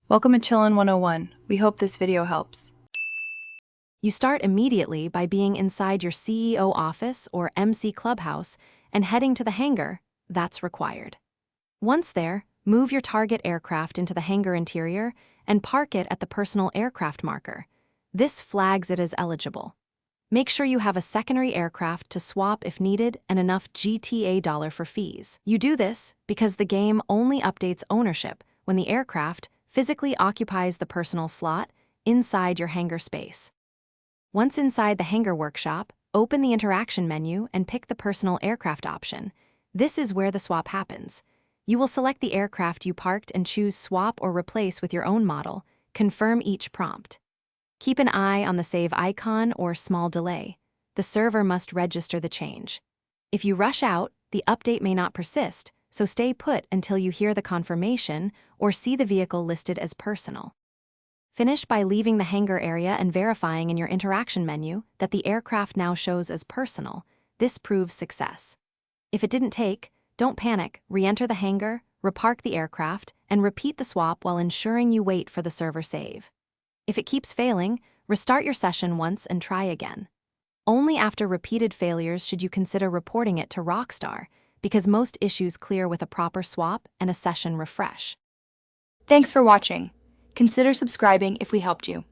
Welcome to Chillin' 101. We hope this video helps. You start immediately by being inside your CEO office or MC clubhouse and heading to the hangar that's required. Once there, move your target aircraft into the hangar interior and park it at the personal aircraft marker. This flags it as eligible. Make sure you have a secondary aircraft to swap if needed and enough GTA dollar for fees. You do this because the game only updates ownership when the aircraft physically occupies the personal slot inside your hangar space. Once inside the hangar workshop, open the interaction menu and pick the personal aircraft option. This is where the swap happens. You will select the aircraft you parked and choose swap or replace with your own model. Confirm each prompt. Keep an eye on the save icon or small delay. The server must register the change. If you rush out, the update may not persist, so stay put until you hear the confirmation or see the vehicle listed as personal. Finish by leaving the hangar area and verifying in your interaction menu that the aircraft now shows as personal. This proves success. If it didn't take, don't panic, re-enter the hangar, repark the aircraft, and repeat the swap while ensuring you wait for the server save. If it keeps failing, restart your session once and try again. Only after repeated failures should you consider reporting it to Rockstar, because most issues clear with a proper swap and a session refresh. Thanks for watching. Consider subscribing if we helped you.